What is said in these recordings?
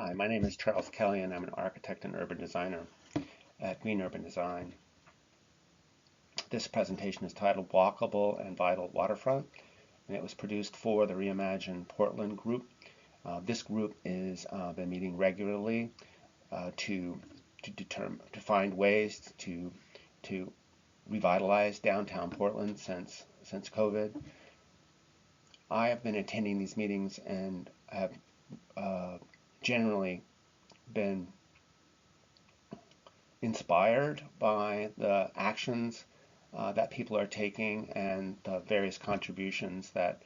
Hi, my name is Charles Kelly, and I'm an architect and urban designer at Green Urban Design. This presentation is titled Walkable and Vital Waterfront, and it was produced for the Reimagine Portland group. This group has been meeting regularly to find ways to revitalize downtown Portland since COVID. I have been attending these meetings and have generally been inspired by the actions that people are taking and the various contributions that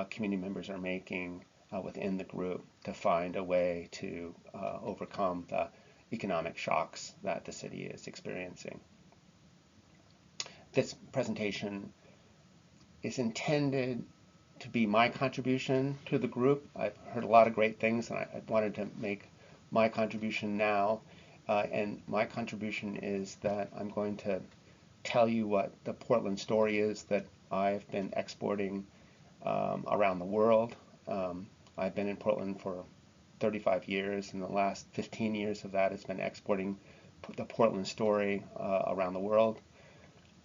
community members are making within the group to find a way to overcome the economic shocks that the city is experiencing. This presentation is intended to be my contribution to the group. I've heard a lot of great things, and I wanted to make my contribution now. And my contribution is that I'm going to tell you what the Portland story is that I've been exporting around the world. I've been in Portland for 35 years, and the last 15 years of that has been exporting the Portland story around the world.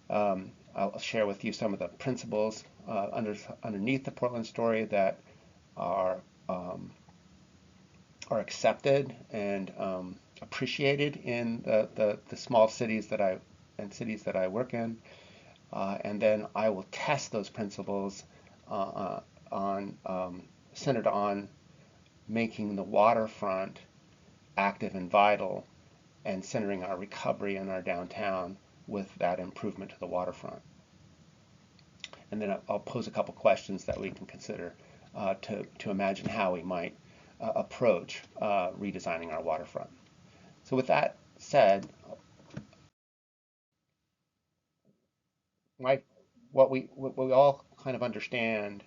I'll share with you some of the principles underneath the Portland story that are accepted and appreciated in the small cities that I work in, and then I will test those principles centered on making the waterfront active and vital, and centering our recovery in our downtown with that improvement to the waterfront. And then I'll pose a couple questions that we can consider to imagine how we might approach redesigning our waterfront. So with that said, what we all kind of understand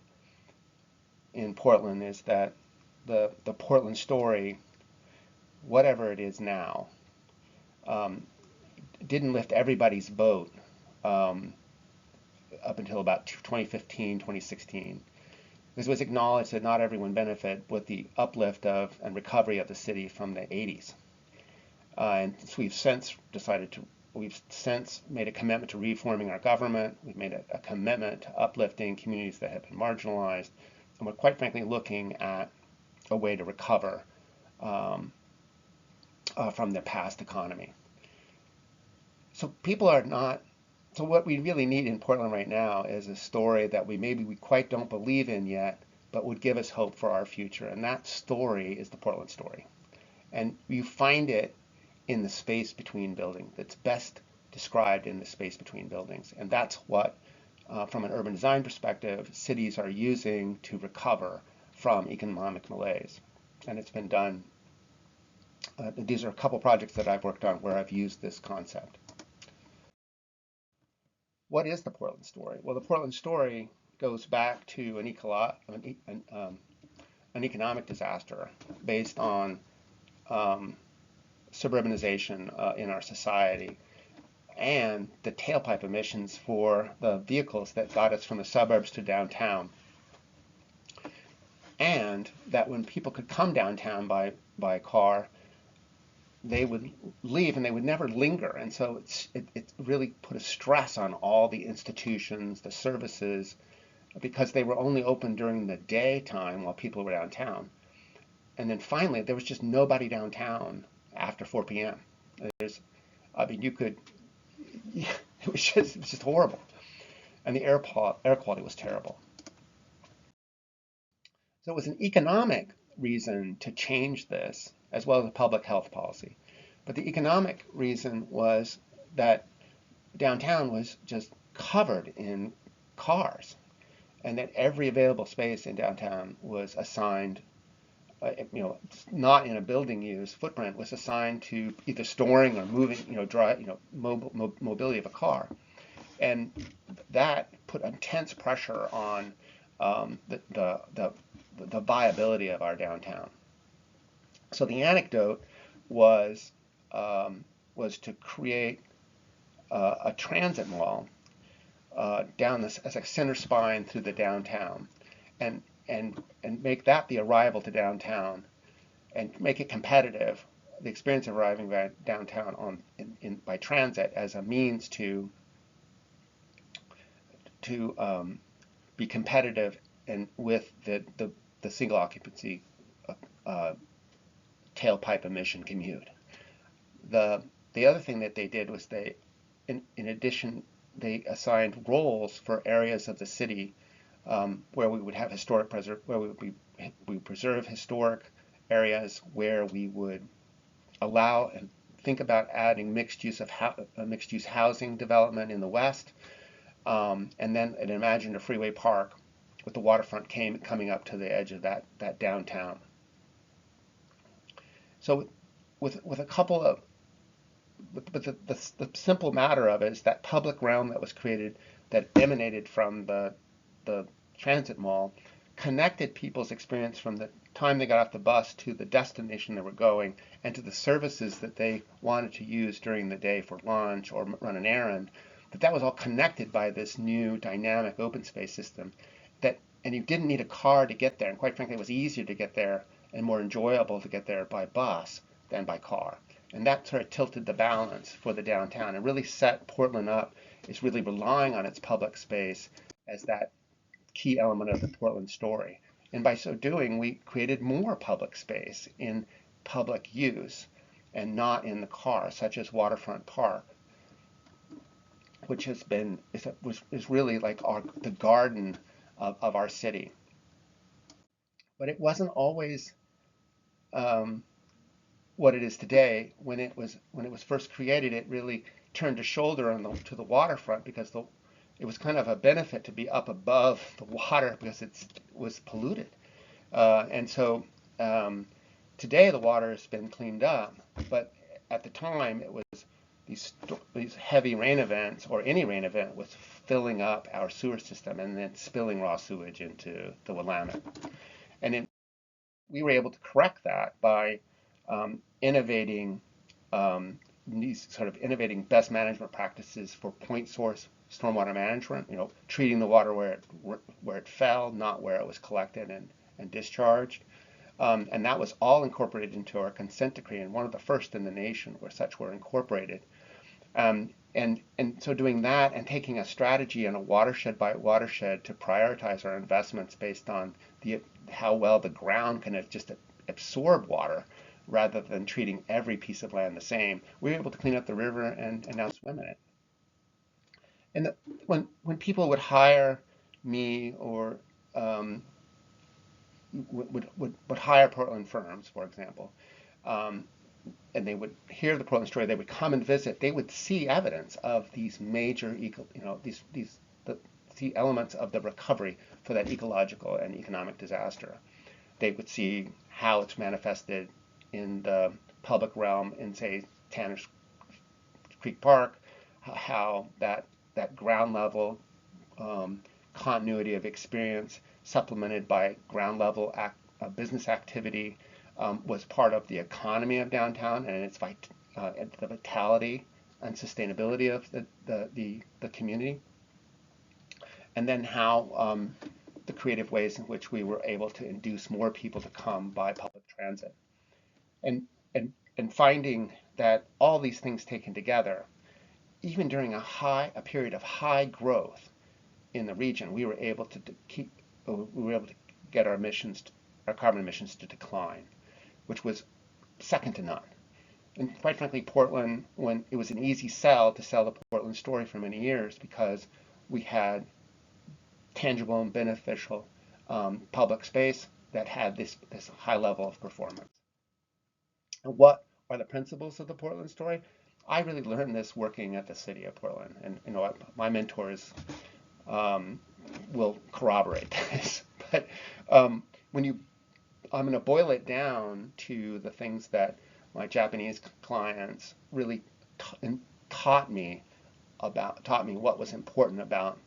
in Portland is that the Portland story, whatever it is now, didn't lift everybody's boat up until about 2015, 2016. It was acknowledged that not everyone benefited with the uplift of and recovery of the city from the 80s. And so we've since made a commitment to reforming our government. We've made a commitment to uplifting communities that have been marginalized. And we're quite frankly looking at a way to recover from the past economy. So so what we really need in Portland right now is a story that we quite don't believe in yet, but would give us hope for our future. And that story is the Portland story. And you find it in the space between buildings. That's best described in the space between buildings. And that's what, from an urban design perspective, cities are using to recover from economic malaise. And it's been done. These are a couple projects that I've worked on where I've used this concept. What is the Portland story? Well, the Portland story goes back to an economic disaster based on suburbanization in our society and the tailpipe emissions for the vehicles that got us from the suburbs to downtown. And that when people could come downtown by car, they would leave and they would never linger. And so it really put a stress on all the institutions, the services, because they were only open during the daytime while people were downtown. And then finally, there was just nobody downtown after 4 p.m. It was just horrible. And the air quality was terrible. So it was an economic reason to change this, as well as a public health policy. But the economic reason was that downtown was just covered in cars, and that every available space in downtown was assigned, not in a building use footprint, was assigned to either storing or moving, mobility of a car. And that put intense pressure on the viability of our downtown. So the anecdote was to create a transit mall down this as a center spine through the downtown, and make that the arrival to downtown, and make it competitive, the experience of arriving downtown by transit as a means to be competitive and with the single occupancy uh, tailpipe emission commute. The other thing that they did was in addition, they assigned roles for areas of the city where we would have we preserve historic areas, where we would allow and think about adding mixed use housing development in the west, and then imagine a freeway park with the waterfront coming up to the edge of that downtown. So with a couple of but the simple matter of it is that public realm that was created, that emanated from the transit mall, connected people's experience from the time they got off the bus to the destination they were going, and to the services that they wanted to use during the day for lunch or run an errand. That was all connected by this new dynamic open space system. And you didn't need a car to get there. And quite frankly, it was easier to get there and more enjoyable to get there by bus than by car. And that sort of tilted the balance for the downtown and really set Portland up. It's really relying on its public space as that key element of the Portland story. And by so doing, we created more public space in public use and not in the car, such as Waterfront Park, which is really like the garden of our city. But it wasn't always what it is today. When it was first created, it really turned a shoulder to the waterfront, because it was kind of a benefit to be up above the water because it was polluted. And so today the water has been cleaned up, but at the time it was these heavy rain events, or any rain event, was filling up our sewer system and then spilling raw sewage into the Willamette. And we were able to correct that by innovating innovating best management practices for point source stormwater management. Treating the water where it fell, not where it was collected and discharged. And that was all incorporated into our consent decree, and one of the first in the nation where such were incorporated. And so doing that and taking a strategy on a watershed by watershed to prioritize our investments based on how well the ground can just absorb water, rather than treating every piece of land the same, we were able to clean up the river and now swim in it. And when people would hire me, or would hire Portland firms, for example, and they would hear the Portland story, they would come and visit, they would see evidence of these major the elements of the recovery for that ecological and economic disaster. They would see how it's manifested in the public realm in, say, Tanner's Creek Park, how that ground level continuity of experience, supplemented by ground level business activity, was part of the economy of downtown and the vitality and sustainability of the community. And then how the creative ways in which we were able to induce more people to come by public transit. And finding that all these things taken together, even during a period of high growth in the region, we were able to get our carbon emissions to decline, which was second to none. And quite frankly, Portland, when it was an easy sell to sell the Portland story for many years, because we had tangible and beneficial public space that had this high level of performance. And what are the principles of the Portland story? I really learned this working at the city of Portland, and my mentors will corroborate this. But I'm going to boil it down to the things that my Japanese clients really taught me what was important about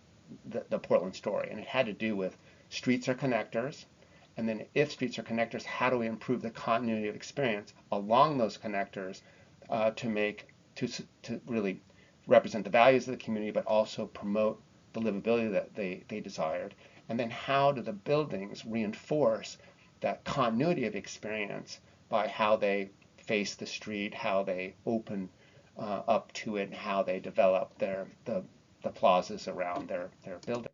the Portland story, and it had to do with streets are connectors. And then if streets are connectors, how do we improve the continuity of experience along those connectors to really represent the values of the community, but also promote the livability that they desired? And then how do the buildings reinforce that continuity of experience, by how they face the street, how they open up to it, and how they develop the plazas around their buildings.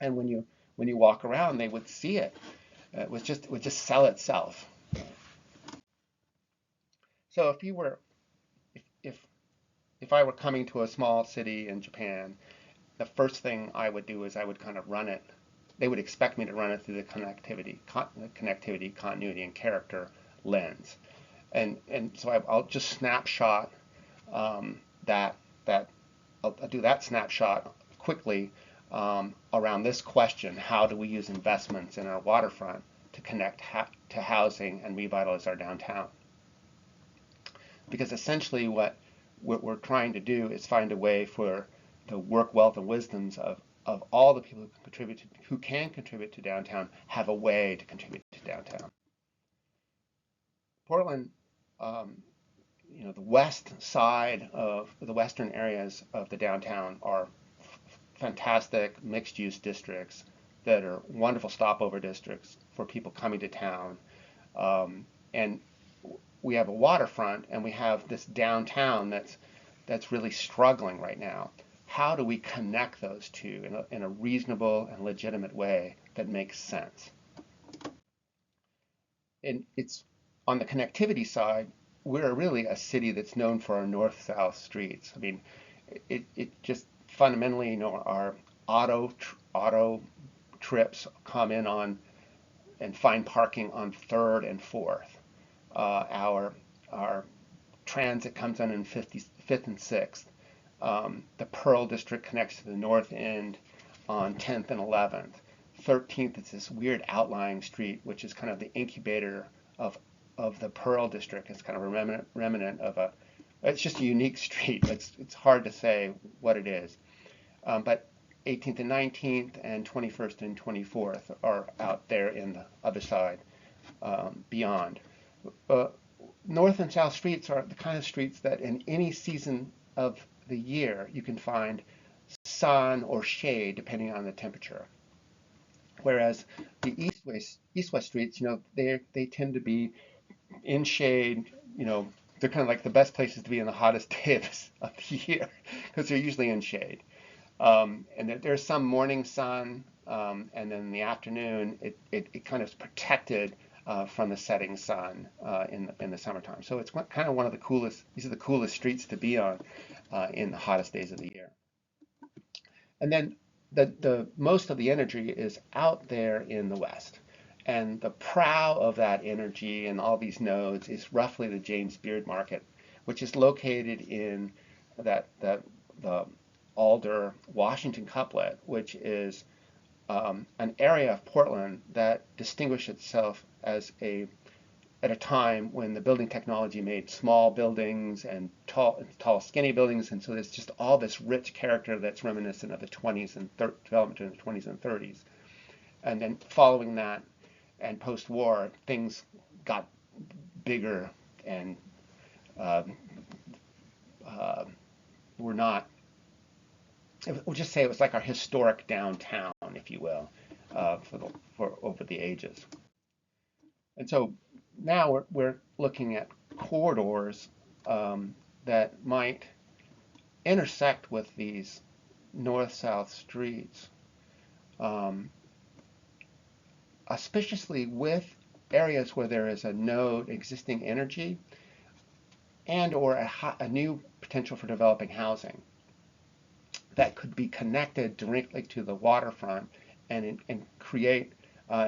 And when you walk around, they would see it. It would just sell itself. So if if I were coming to a small city in Japan, the first thing I would do is I would kind of run it. They would expect me to run it through the connectivity, continuity, and character lens, and so I'll just snapshot that I'll do that snapshot quickly around this question: how do we use investments in our waterfront to connect to housing and revitalize our downtown? Because essentially what we're trying to do is find a way for the work, wealth, and wisdoms of all the people who can contribute to downtown have a way to contribute to downtown. Portland, the west side of the western areas of the downtown are fantastic mixed-use districts that are wonderful stopover districts for people coming to town. And we have a waterfront, and we have this downtown that's really struggling right now. How do we connect those two in a reasonable and legitimate way that makes sense? And it's on the connectivity side, we're really a city that's known for our north-south streets. I mean, it just fundamentally, our auto trips come in on and find parking on 3rd and 4th. Our transit comes in 5th and 6th. The Pearl District connects to the north end on 10th and 11th. 13th is this weird outlying street, which is kind of the incubator of the Pearl District. It's kind of a remnant of it's just a unique street. It's hard to say what it is. But 18th and 19th and 21st and 24th are out there in the other side beyond. North and south streets are the kind of streets that in any season of the year you can find sun or shade depending on the temperature. Whereas the east-west streets, they tend to be in shade. They're kind of like the best places to be in the hottest day of the year because they're usually in shade. And there's some morning sun, and then in the afternoon it kind of is protected from the setting sun in the summertime. So it's kind of one of the coolest. These are the coolest streets to be on in the hottest days of the year. And then the most of the energy is out there in the west, and the prow of that energy and all these nodes is roughly the James Beard Market, which is located in the Alder Washington couplet, which is an area of Portland that distinguished itself at a time when the building technology made small buildings and tall, skinny buildings, and so there's just all this rich character that's reminiscent of the 20s and development in the 20s and 30s. And then following that and post-war, things got bigger and were not. We'll just say it was like our historic downtown, if you will, for over the ages. And so now we're looking at corridors that might intersect with these north-south streets, auspiciously with areas where there is a node existing energy and or a new potential for developing housing that could be connected directly to the waterfront and create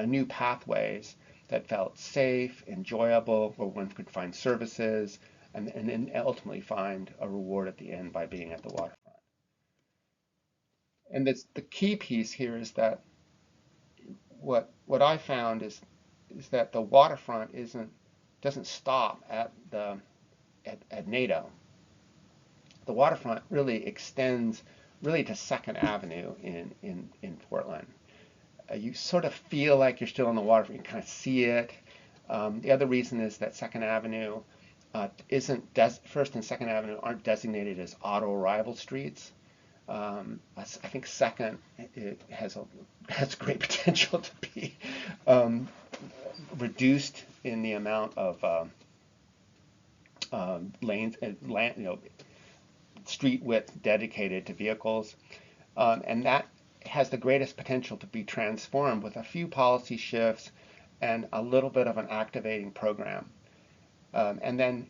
new pathways that felt safe, enjoyable, where one could find services, and then ultimately find a reward at the end by being at the waterfront. And the key piece here is that what I found is that the waterfront doesn't stop at NATO. The waterfront really extends really to 2nd Avenue in Portland. You sort of feel like you're still on the water. You can kind of see it. The other reason is that 2nd Avenue First and 2nd Avenue aren't designated as auto arrival streets. I think 2nd has great potential to be reduced in the amount of lanes and land, street width dedicated to vehicles, and that has the greatest potential to be transformed with a few policy shifts and a little bit of an activating program. And then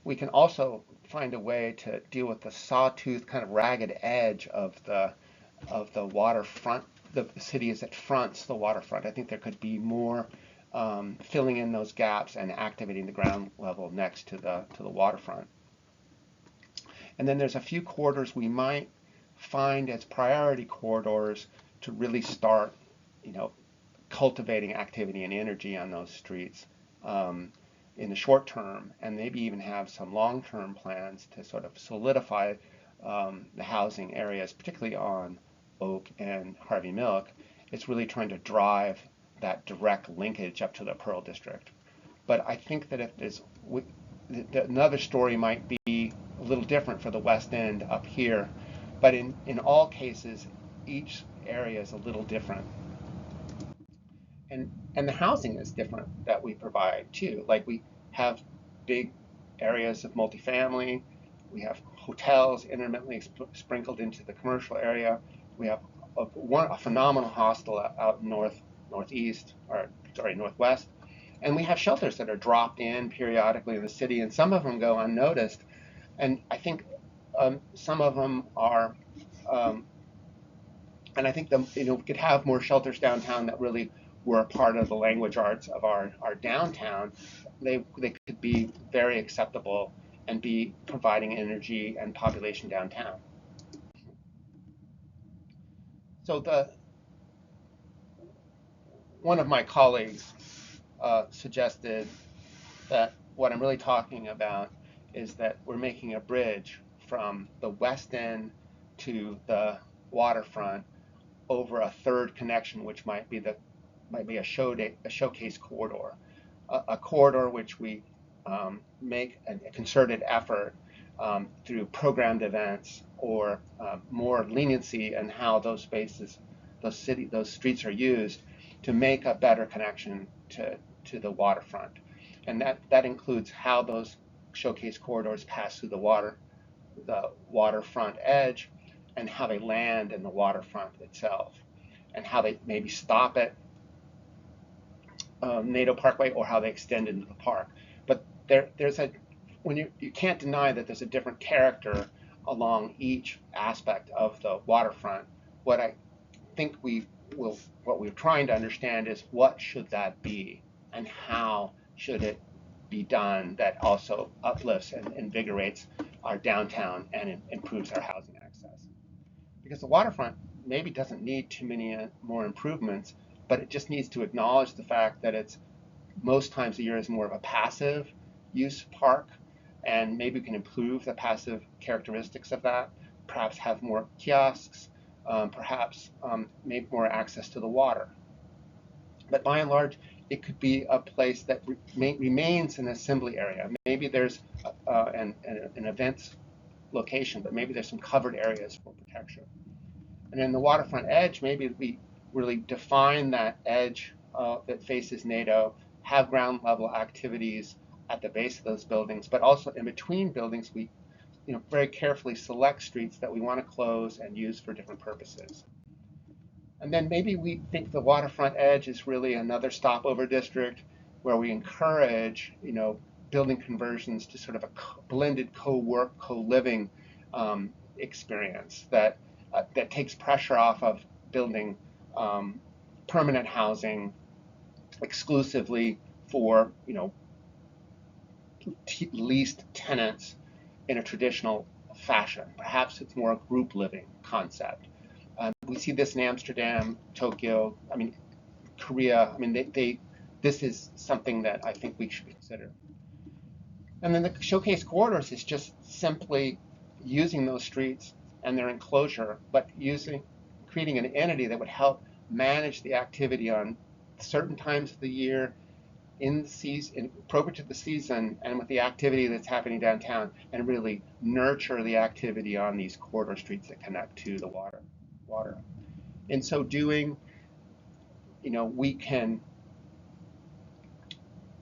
we can also find a way to deal with the sawtooth kind of ragged edge of the waterfront, the city as it fronts the waterfront. I think there could be more filling in those gaps and activating the ground level next to the waterfront. And then there's a few corridors we might find as priority corridors to really start, cultivating activity and energy on those streets in the short term, and maybe even have some long-term plans to sort of solidify the housing areas, particularly on Oak and Harvey Milk. It's really trying to drive that direct linkage up to the Pearl District. But I think that if there's another story might be a little different for the West End up here, but in all cases, each area is a little different. And the housing is different that we provide too. Like we have big areas of multifamily, we have hotels intermittently sprinkled into the commercial area. We have a phenomenal hostel out northwest, and we have shelters that are dropped in periodically in the city, and some of them go unnoticed. And I think some of them are, and I think we could have more shelters downtown that really were a part of the language arts of our downtown. They could be very acceptable and be providing energy and population downtown. So one of my colleagues suggested that what I'm really talking about is that we're making a bridge from the West End to the waterfront over a third connection, which might be a showcase corridor, a corridor which we make a concerted effort through programmed events or more leniency in how those spaces, those streets are used to make a better connection to the waterfront. And that includes how those showcase corridors pass through the waterfront edge, and how they land in the waterfront itself, and how they maybe stop at Nadeau Parkway or how they extend into the park. But you can't deny that there's a different character along each aspect of the waterfront. What I think what we're trying to understand is what should that be, and how should it be done that also uplifts and invigorates our downtown and improves our housing access. Because the waterfront maybe doesn't need too many more improvements, but it just needs to acknowledge the fact that it's most times a year is more of a passive use park, and maybe we can improve the passive characteristics of that, perhaps have more kiosks, perhaps maybe more access to the water. But by and large, it could be a place that remains an assembly area. Maybe there's an events location, but maybe there's some covered areas for protection. And in the waterfront edge, maybe we really define that edge that faces Nadeau, have ground level activities at the base of those buildings, but also in between buildings, we very carefully select streets that we want to close and use for different purposes. And then maybe we think the waterfront edge is really another stopover district where we encourage, building conversions to sort of a blended co-work, co-living experience that takes pressure off of building permanent housing exclusively for, leased tenants in a traditional fashion. Perhaps it's more a group living concept. We see this in Amsterdam, Tokyo, Korea. This is something that I think we should consider. And then the showcase corridors is just simply using those streets and their enclosure, but creating an entity that would help manage the activity on certain times of the year, in the season, appropriate to the season, and with the activity that's happening downtown, and really nurture the activity on these corridor streets that connect to the water. In so doing, we can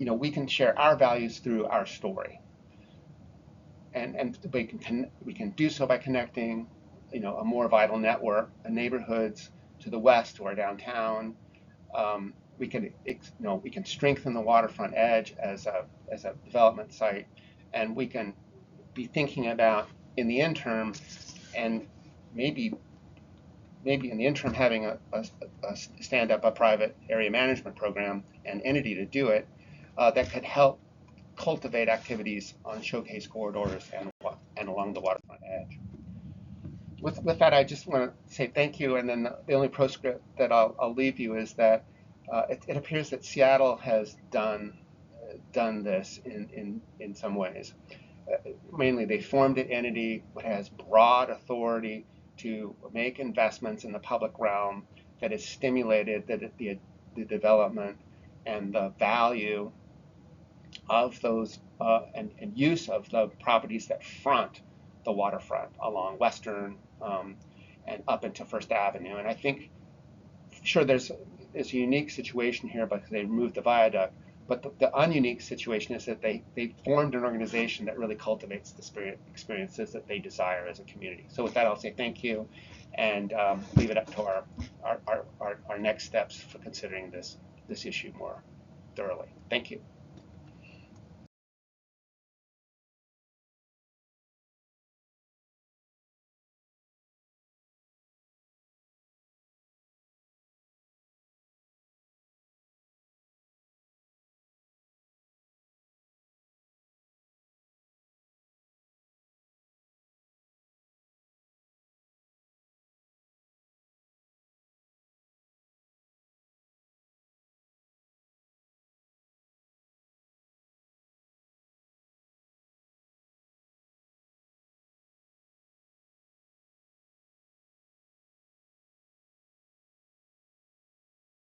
we can share our values through our story, and we can do so by connecting, a more vital network, neighborhoods to the west to our downtown. We can strengthen the waterfront edge as a development site, and we can be thinking about in the interim, and maybe in the interim having a stand up a private area management program and entity to do it, that could help cultivate activities on showcase corridors and along the waterfront edge. With that, I just want to say thank you, and then the only postscript that I'll leave you is that it appears that Seattle has done this in some ways. Mainly, they formed an entity that has broad authority to make investments in the public realm that has stimulated the development and the value of those and use of the properties that front the waterfront along Western and up into First Avenue. And I think, sure, there's a unique situation here because they removed the viaduct, but the ununique situation is that they formed an organization that really cultivates the experiences that they desire as a community. So with that, I'll say thank you, and leave it up to our next steps for considering this issue more thoroughly. Thank you.